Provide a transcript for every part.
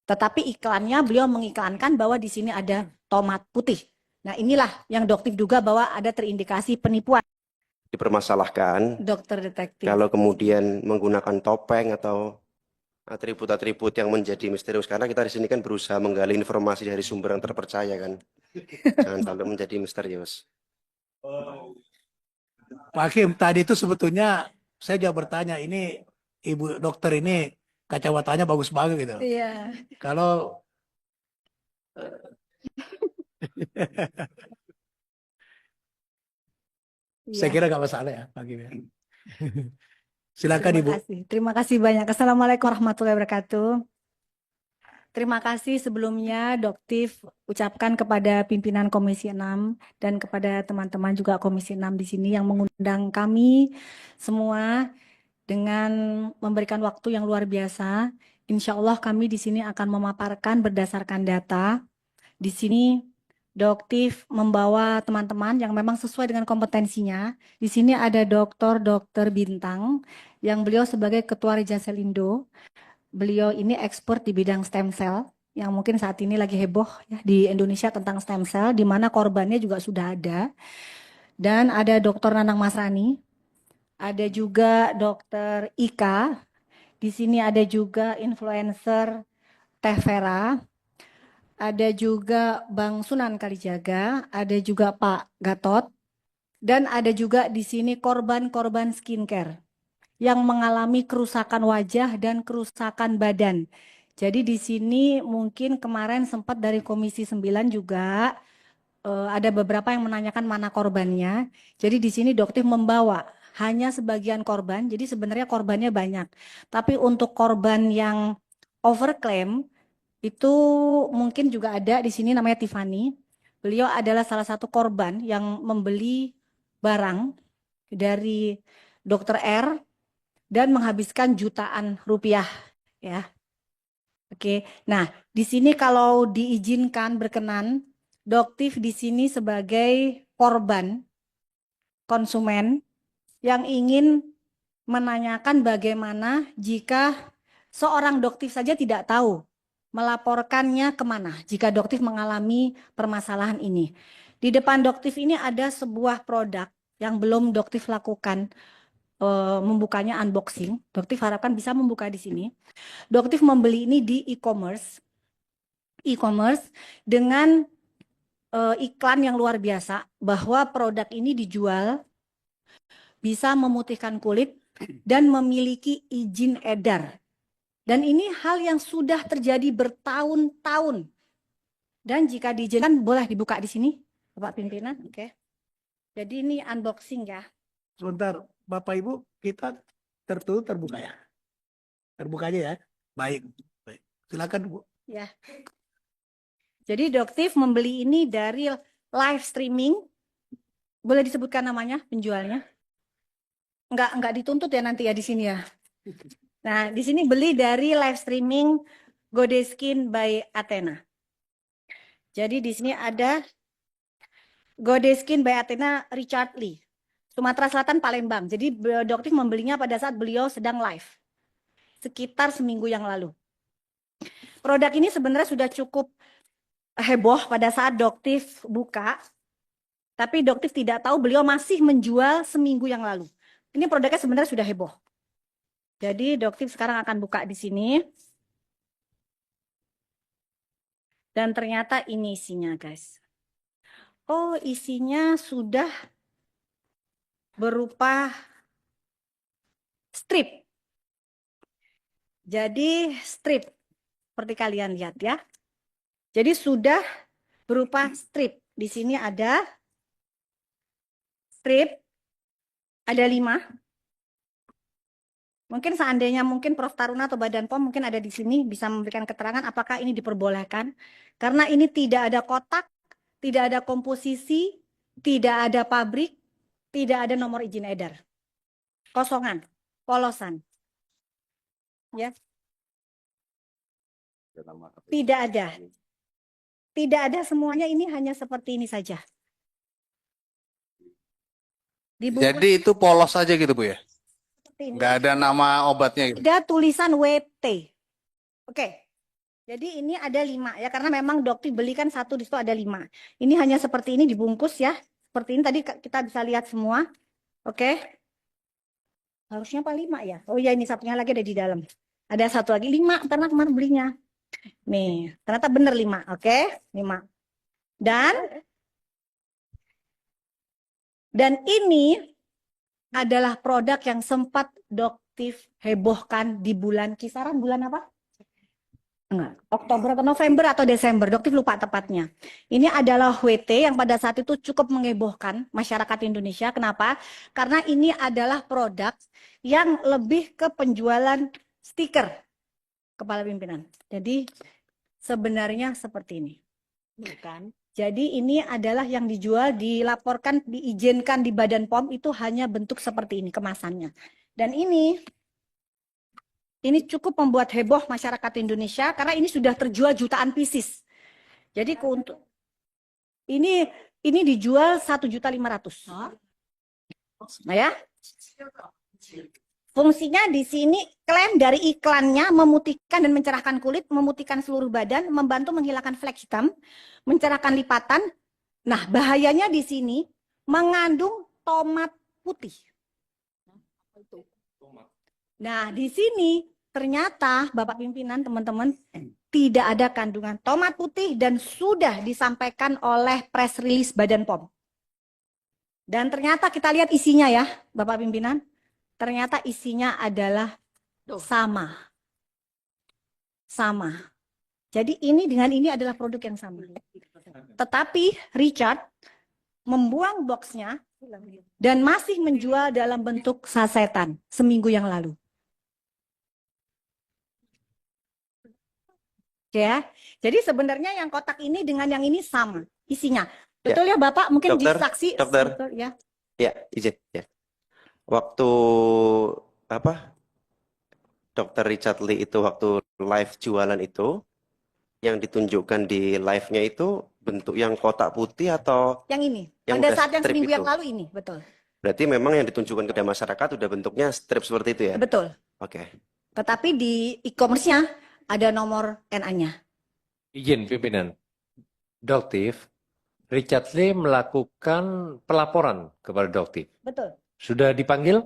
Tetapi iklannya beliau mengiklankan bahwa di sini ada tomat putih. Nah, inilah yang doktif duga bahwa ada terindikasi penipuan. Dipermasalahkan Dokter detektif. kalau kemudian menggunakan topeng atau atribut-atribut yang menjadi misterius, karena kita di sini kan berusaha menggali informasi dari sumber yang terpercaya kan. Jangan sampai menjadi misterius. Pak Hakim, tadi itu sebetulnya saya juga bertanya, ini Ibu dokter ini kacamatanya bagus banget gitu. Iya. Kalau saya Iya. kira nggak masalah ya, Pak Hakim ya. Silakan Terima Ibu. kasih. Terima kasih banyak. Assalamualaikum warahmatullahi wabarakatuh. Terima kasih sebelumnya Doktif ucapkan kepada pimpinan Komisi 6 dan kepada teman-teman juga Komisi 6 di sini yang mengundang kami semua dengan memberikan waktu yang luar biasa. Insya Allah kami di sini akan memaparkan berdasarkan data. Di sini Doktif membawa teman-teman yang memang sesuai dengan kompetensinya. Di sini ada Dokter Bintang yang beliau sebagai Ketua Rijasel Indo. Beliau ini expert di bidang stem cell yang mungkin saat ini lagi heboh ya di Indonesia tentang stem cell, di mana korbannya juga sudah ada. Dan ada Dokter Nanang Masrani, ada juga Dokter Ika. Di sini ada juga influencer Teh Vera, ada juga Bang Sunan Kalijaga, ada juga Pak Gatot, dan ada juga di sini korban-korban skincare yang mengalami kerusakan wajah dan kerusakan badan. Jadi di sini mungkin kemarin sempat dari Komisi 9 juga ada beberapa yang menanyakan mana korbannya. Jadi di sini Doktif membawa hanya sebagian korban, jadi sebenarnya korbannya banyak. Tapi untuk korban yang overclaim itu mungkin juga ada di sini namanya Tiffany. Beliau adalah salah satu korban yang membeli barang dari Dokter R dan menghabiskan jutaan rupiah ya. Oke. Nah, di sini kalau diizinkan berkenan, Doktif di sini sebagai korban konsumen yang ingin menanyakan bagaimana jika seorang Doktif saja tidak tahu melaporkannya kemana jika Doktif mengalami permasalahan ini. Di depan Doktif ini ada sebuah produk yang belum Doktif lakukan membukanya unboxing. Doktif harapkan bisa membuka di sini. Doktif membeli ini di e-commerce dengan iklan yang luar biasa bahwa produk ini dijual bisa memutihkan kulit dan memiliki izin edar. Dan ini hal yang sudah terjadi bertahun-tahun. Dan jika diizinkan boleh dibuka di sini, Bapak Pimpinan. Oke. Jadi ini unboxing ya. Sebentar, Bapak Ibu, kita tertutup terbuka ya. Terbuka aja ya. Baik. Baik. Silakan Bu. Ya. Jadi Doktif membeli ini dari live streaming. Boleh disebutkan namanya penjualnya? Enggak dituntut ya nanti ya di sini ya. Nah, di sini beli dari live streaming Godeskin by Athena. Jadi di sini ada Godeskin by Athena Richard Lee. Sumatera Selatan, Palembang. Jadi Doktif membelinya pada saat beliau sedang live. Sekitar seminggu yang lalu. Produk ini sebenarnya sudah cukup heboh pada saat Doktif buka. Tapi Doktif tidak tahu beliau masih menjual seminggu yang lalu. Ini produknya sebenarnya sudah heboh. Jadi Doktif sekarang akan buka di sini. Dan ternyata ini isinya, guys. Oh, isinya sudah berupa strip. Jadi strip, seperti kalian lihat ya. Jadi sudah berupa strip. Di sini ada strip, ada 5. Mungkin seandainya mungkin Prof. Taruna atau Badan POM mungkin ada di sini bisa memberikan keterangan apakah ini diperbolehkan. Karena ini tidak ada kotak, tidak ada komposisi, tidak ada pabrik, tidak ada nomor izin edar. Kosongan, polosan. Ya. Tidak ada. Tidak ada semuanya, ini hanya seperti ini saja. Jadi itu polos saja gitu Bu ya? Nggak ada nama obatnya gitu? Ada tulisan WT. Oke. Jadi ini ada 5 ya, karena memang dokter belikan satu di situ ada 5. Ini hanya seperti ini dibungkus ya, seperti ini tadi kita bisa lihat semua. Oke, harusnya apa 5 ya? Oh ya, ini satunya lagi ada di dalam. Ada satu lagi 5 karena kemarin belinya. Nih, ternyata bener 5. Oke, 5. Dan ini adalah produk yang sempat Doktif hebohkan di kisaran bulan apa? Enggak, Oktober atau November atau Desember, Doktif lupa tepatnya. Ini adalah WT yang pada saat itu cukup mengebohkan masyarakat Indonesia. Kenapa? Karena ini adalah produk yang lebih ke penjualan stiker kepala pimpinan. Jadi sebenarnya seperti ini. Bukan. Jadi ini adalah yang dijual, dilaporkan, diizinkan di Badan POM itu hanya bentuk seperti ini kemasannya. Dan ini cukup membuat heboh masyarakat Indonesia karena ini sudah terjual jutaan pieces. Jadi untuk ini dijual 1.500.000. Nah ya. Fungsinya di sini klaim dari iklannya memutihkan dan mencerahkan kulit, memutihkan seluruh badan, membantu menghilangkan flek hitam, mencerahkan lipatan. Nah, bahayanya di sini mengandung tomat putih. Nah, di sini ternyata Bapak Pimpinan, teman-teman, tidak ada kandungan tomat putih dan sudah disampaikan oleh press release Badan POM. Dan ternyata kita lihat isinya ya, Bapak Pimpinan. Ternyata isinya adalah sama. Sama. Jadi ini dengan ini adalah produk yang sama. Tetapi Richard membuang boxnya dan masih menjual dalam bentuk sasetan seminggu yang lalu. Ya, jadi sebenarnya yang kotak ini dengan yang ini sama isinya. Betul ya, Bapak? Mungkin Dokter, disaksi. dokter. Betul, ya. Ya, izin ya. Waktu apa? Dokter Richard Lee itu waktu live jualan itu, yang ditunjukkan di live-nya itu bentuk yang kotak putih atau Yang ini. yang Pada udah saat yang strip seminggu yang itu? lalu ini, betul. Berarti memang yang ditunjukkan kepada masyarakat udah bentuknya strip seperti itu ya? Betul. Oke. Tetapi di e-commerce-nya ada nomor NA-nya. Izin pimpinan. Doktif, Richard Lee melakukan pelaporan kepada Doktif. Betul. Sudah dipanggil,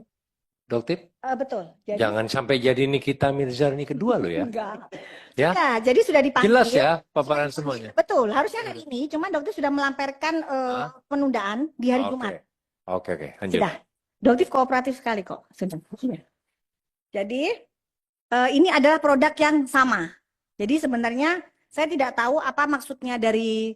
Doktif? Betul. Jadi, Jangan sampai jadi Nikita Mirzani kedua loh ya. enggak. Ya? Ya, jadi sudah dipanggil. Jelas ya paparan semuanya. Betul, harusnya hari ini, cuman dokter sudah melamparkan penundaan di hari Oke. Jumat. Oke, lanjut. Sudah. Dokter kooperatif sekali kok. Sudah. Jadi ini adalah produk yang sama. Jadi sebenarnya saya tidak tahu apa maksudnya dari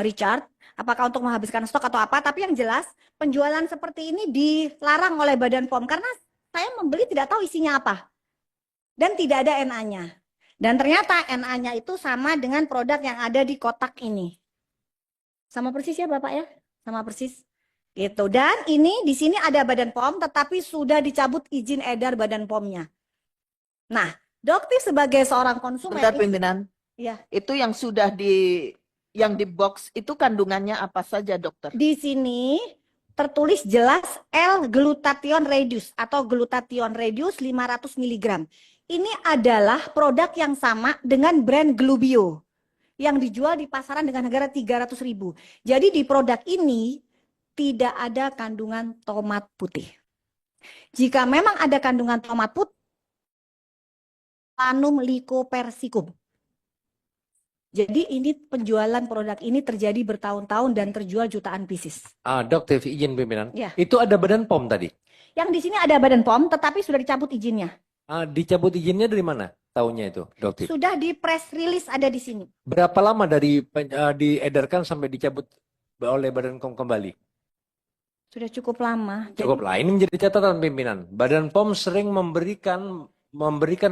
Richard, apakah untuk menghabiskan stok atau apa, tapi yang jelas penjualan seperti ini dilarang oleh Badan POM karena saya membeli tidak tahu isinya apa. Dan tidak ada NA-nya. Dan ternyata NA-nya itu sama dengan produk yang ada di kotak ini. Sama persis ya Bapak ya? Sama persis. Gitu. Dan ini di sini ada Badan POM tetapi sudah dicabut izin edar Badan POM-nya. Nah, Dokter sebagai seorang konsumen Bentar pimpinan. ya, Itu yang sudah yang di box itu kandungannya apa saja, dokter? di sini tertulis jelas L-glutathione reduce atau glutathione reduce 500 mg. Ini adalah produk yang sama dengan brand Glubio yang dijual di pasaran dengan harga 300.000. Jadi di produk ini tidak ada kandungan tomat putih. Jika memang ada kandungan tomat putih, Planum lycopersicum. Jadi ini penjualan produk ini terjadi bertahun-tahun dan terjual jutaan pieces. Doktif, izin pimpinan. Ya. Itu ada Badan POM tadi. Yang di sini ada Badan POM tetapi sudah dicabut izinnya. Dicabut izinnya dari mana? Tahunnya itu, Doktif. Sudah di press release ada di sini. Berapa lama dari diedarkan sampai dicabut oleh Badan POM kembali? Sudah cukup lama. Cukup lah. Ini menjadi catatan pimpinan. Badan POM sering memberikan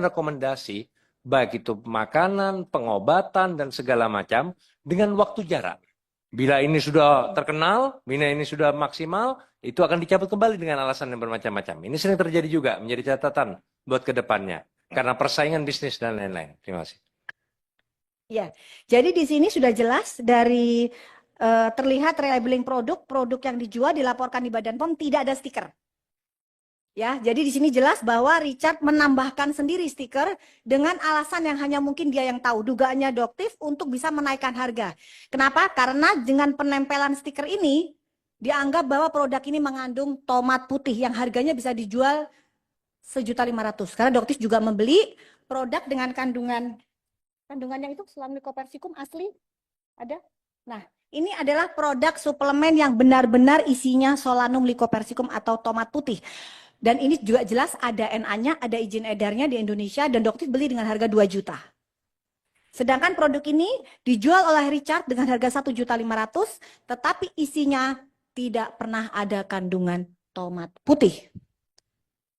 rekomendasi baik itu makanan, pengobatan dan segala macam dengan waktu jarak. Bila ini sudah terkenal, bila ini sudah maksimal, itu akan dicabut kembali dengan alasan yang bermacam-macam. Ini sering terjadi juga menjadi catatan buat ke depannya karena persaingan bisnis dan lain-lain. Terima kasih. Ya. Jadi di sini sudah jelas dari terlihat relabeling produk yang dijual dilaporkan di Badan POM tidak ada stiker. Ya, jadi di sini jelas bahwa Richard menambahkan sendiri stiker dengan alasan yang hanya mungkin dia yang tahu. Dugaannya Doktif untuk bisa menaikkan harga. Kenapa? Karena dengan penempelan stiker ini dianggap bahwa produk ini mengandung tomat putih yang harganya bisa dijual 1.500.000. Karena Doktif juga membeli produk dengan kandungannya itu Solanum lycopersicum asli ada. Nah, ini adalah produk suplemen yang benar-benar isinya Solanum lycopersicum atau tomat putih. Dan ini juga jelas ada NA-nya, ada izin edarnya di Indonesia, dan Doktif beli dengan harga 2 juta. Sedangkan produk ini dijual oleh Richard dengan harga 1.500.000, tetapi isinya tidak pernah ada kandungan tomat putih.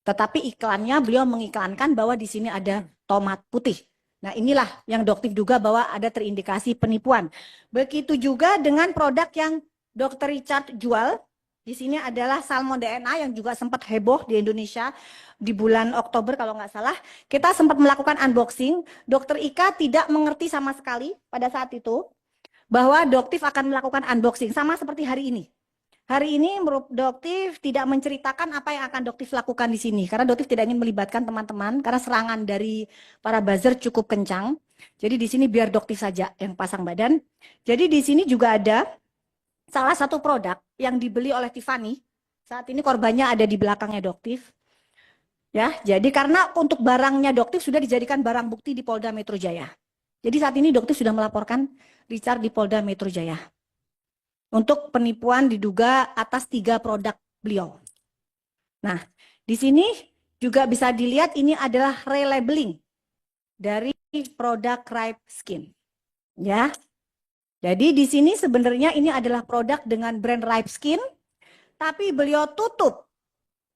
Tetapi iklannya beliau mengiklankan bahwa di sini ada tomat putih. Nah, inilah yang Doktif duga bahwa ada terindikasi penipuan. Begitu juga dengan produk yang Dr. Richard jual. Di sini adalah salmon DNA yang juga sempat heboh di Indonesia di bulan Oktober kalau nggak salah. Kita sempat melakukan unboxing. Dr. Ika tidak mengerti sama sekali pada saat itu bahwa Doktif akan melakukan unboxing sama seperti hari ini. Hari ini Doktif tidak menceritakan apa yang akan Doktif lakukan di sini karena Doktif tidak ingin melibatkan teman-teman karena serangan dari para buzzer cukup kencang. Jadi di sini biar Doktif saja yang pasang badan. Jadi di sini juga ada salah satu produk yang dibeli oleh Tiffany. Saat ini korbannya ada di belakangnya Doktif. Ya, jadi karena untuk barangnya Doktif sudah dijadikan barang bukti di Polda Metro Jaya. Jadi saat ini Doktif sudah melaporkan Richard di Polda Metro Jaya. Untuk penipuan diduga atas 3 produk beliau. Nah, di sini juga bisa dilihat ini adalah relabeling dari produk Ripe Skin. Ya. Jadi di sini sebenarnya ini adalah produk dengan brand Ripe Skin, tapi beliau tutup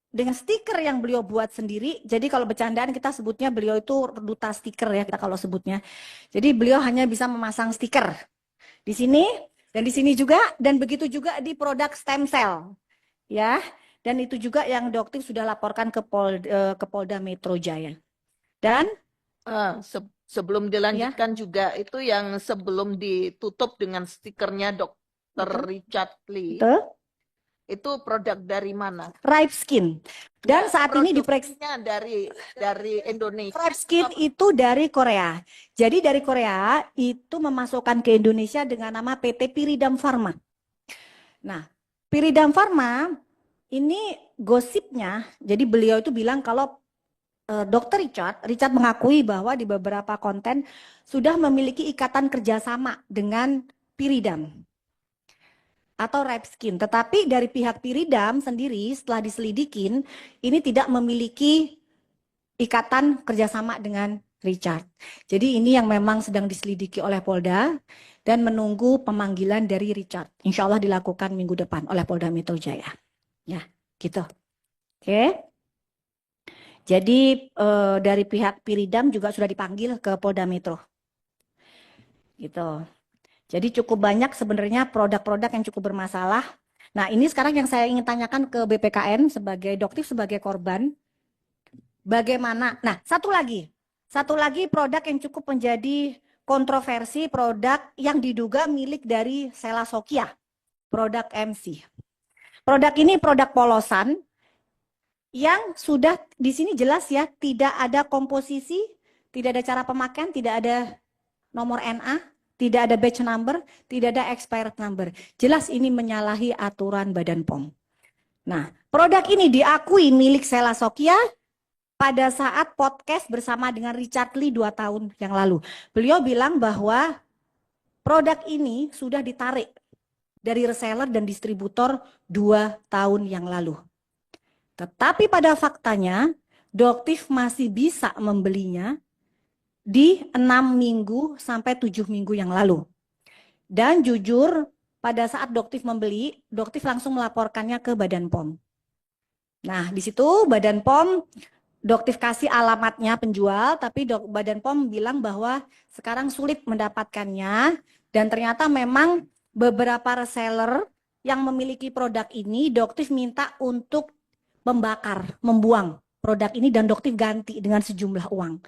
dengan stiker yang beliau buat sendiri. Jadi kalau bercandaan kita sebutnya beliau itu duta stiker ya kita kalau sebutnya. Jadi beliau hanya bisa memasang stiker di sini dan di sini juga, dan begitu juga di produk stem cell, ya. Dan itu juga yang Doktif sudah laporkan ke Polda Metro Jaya. Dan sebelum dilanjutkan juga itu yang sebelum ditutup dengan stikernya Dr. Richard Lee. Betul. Itu produk dari mana? Ripe Skin. Dan Ya, saat ini diperiksa produksinya dari Indonesia. Ripe Skin itu dari Korea. Jadi dari Korea itu memasukkan ke Indonesia dengan nama PT Piridam Pharma. Nah, Piridam Pharma ini gosipnya, jadi beliau itu bilang kalau Dr. Richard mengakui bahwa di beberapa konten sudah memiliki ikatan kerjasama dengan Piridam atau Ripe Skin. Tetapi dari pihak Piridam sendiri setelah diselidikin, ini tidak memiliki ikatan kerjasama dengan Richard. Jadi ini yang memang sedang diselidiki oleh Polda dan menunggu pemanggilan dari Richard. Insya Allah dilakukan minggu depan oleh Polda Metro Jaya. Ya, gitu. Oke. Jadi dari pihak Piridam juga sudah dipanggil ke Polda Metro. Gitu. Jadi cukup banyak sebenarnya produk-produk yang cukup bermasalah. Nah, ini sekarang yang saya ingin tanyakan ke BPKN sebagai Doktif sebagai korban. Bagaimana? Nah, satu lagi produk yang cukup menjadi kontroversi, produk yang diduga milik dari Selasokia, produk MC. Produk ini produk polosan yang sudah di sini jelas ya, tidak ada komposisi, tidak ada cara pemakaian, tidak ada nomor NA, tidak ada batch number, tidak ada expired number. Jelas ini menyalahi aturan Badan POM. Nah, produk ini diakui milik Selasokia pada saat podcast bersama dengan Richard Lee 2 tahun yang lalu. Beliau bilang bahwa produk ini sudah ditarik dari reseller dan distributor 2 tahun yang lalu. Tetapi pada faktanya, Doktif masih bisa membelinya di 6 minggu sampai 7 minggu yang lalu. Dan jujur, pada saat Doktif membeli, Doktif langsung melaporkannya ke Badan POM. Nah, di situ Badan POM, Doktif kasih alamatnya penjual, tapi Badan POM bilang bahwa sekarang sulit mendapatkannya, dan ternyata memang beberapa reseller yang memiliki produk ini, Doktif minta untuk membakar, membuang produk ini, dan Doktif ganti dengan sejumlah uang.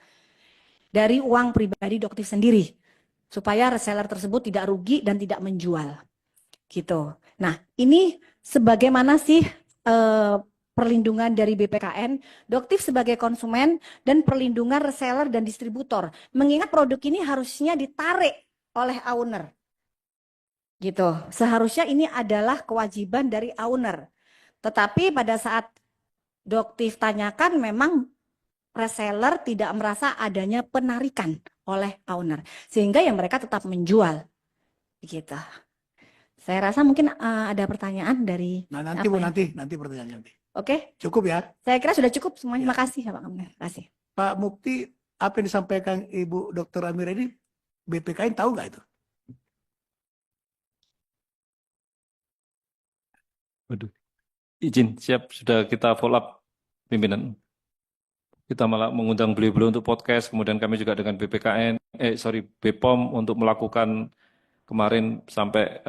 Dari uang pribadi Doktif sendiri, supaya reseller tersebut tidak rugi dan tidak menjual. Gitu. Nah, ini sebagaimana sih perlindungan dari BPKN, Doktif sebagai konsumen, dan perlindungan reseller dan distributor. Mengingat produk ini harusnya ditarik oleh owner. Gitu. Seharusnya ini adalah kewajiban dari owner. Tetapi pada saat Doktif tanyakan, memang reseller tidak merasa adanya penarikan oleh owner. Sehingga ya mereka tetap menjual. Gitu. Saya rasa mungkin ada pertanyaan dari Nah, nanti apa Bu, ya? nanti pertanyaannya nanti. Oke, Cukup ya. saya kira sudah cukup semuanya. Ya. Makasih ya Pak Kamil. Terima kasih. Pak Mukti, apa yang disampaikan Ibu Dr. Amira ini, BPKN tahu nggak itu? Waduh, izin, siap, sudah kita follow up pimpinan. Kita malah mengundang beliau-beliau untuk podcast, kemudian kami juga dengan BPOM untuk melakukan kemarin sampai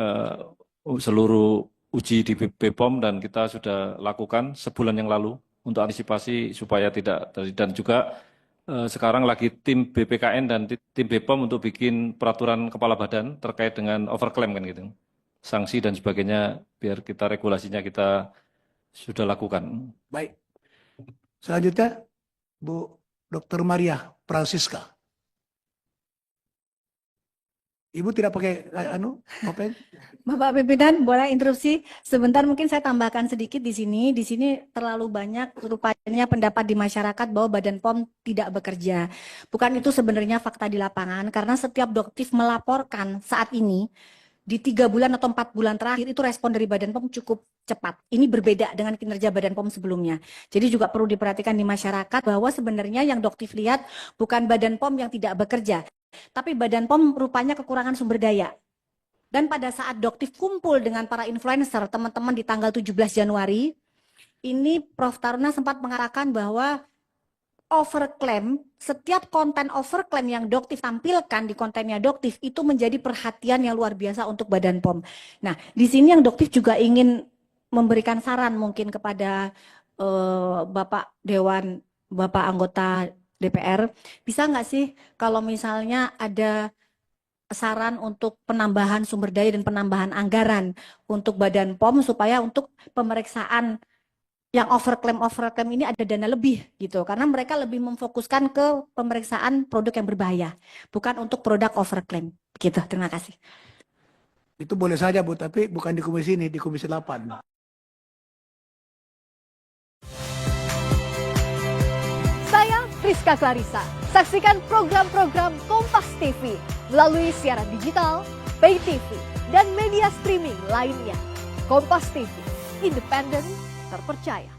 seluruh uji di BPOM dan kita sudah lakukan sebulan yang lalu untuk antisipasi supaya tidak terjadi. Dan juga sekarang lagi tim BPKN dan tim BPOM untuk bikin peraturan kepala badan terkait dengan overclaim kan gitu. Sanksi dan sebagainya biar kita regulasinya kita sudah lakukan. Baik. Selanjutnya, Bu Dr. Maria Francisca. Ibu tidak pakai apa? Bapak pimpinan, boleh interupsi sebentar, mungkin saya tambahkan sedikit di sini. Di sini terlalu banyak rupanya pendapat di masyarakat bahwa Badan POM tidak bekerja. Bukan itu sebenarnya fakta di lapangan, karena setiap Doktif melaporkan saat ini di 3 bulan atau 4 bulan terakhir itu respon dari Badan POM cukup cepat. Ini berbeda dengan kinerja Badan POM sebelumnya. Jadi juga perlu diperhatikan di masyarakat bahwa sebenarnya yang Doktif lihat bukan Badan POM yang tidak bekerja, tapi Badan POM rupanya kekurangan sumber daya. Dan pada saat Doktif kumpul dengan para influencer, teman-teman di tanggal 17 Januari, ini Prof. Taruna sempat mengatakan bahwa overclaim, setiap konten overclaim yang Doktif tampilkan di kontennya Doktif itu menjadi perhatian yang luar biasa untuk Badan POM. Nah, di sini yang Doktif juga ingin memberikan saran mungkin kepada Bapak Dewan, Bapak anggota DPR, bisa nggak sih kalau misalnya ada saran untuk penambahan sumber daya dan penambahan anggaran untuk Badan POM supaya untuk pemeriksaan yang overclaim ini ada dana lebih gitu, karena mereka lebih memfokuskan ke pemeriksaan produk yang berbahaya, bukan untuk produk overclaim. Begitu, terima kasih. Itu boleh saja Bu, tapi bukan di komisi ini, di komisi 8. Saya Friska Clarissa. Saksikan program-program Kompas TV melalui siaran digital, pay TV, dan media streaming lainnya. Kompas TV, independen, terpercaya.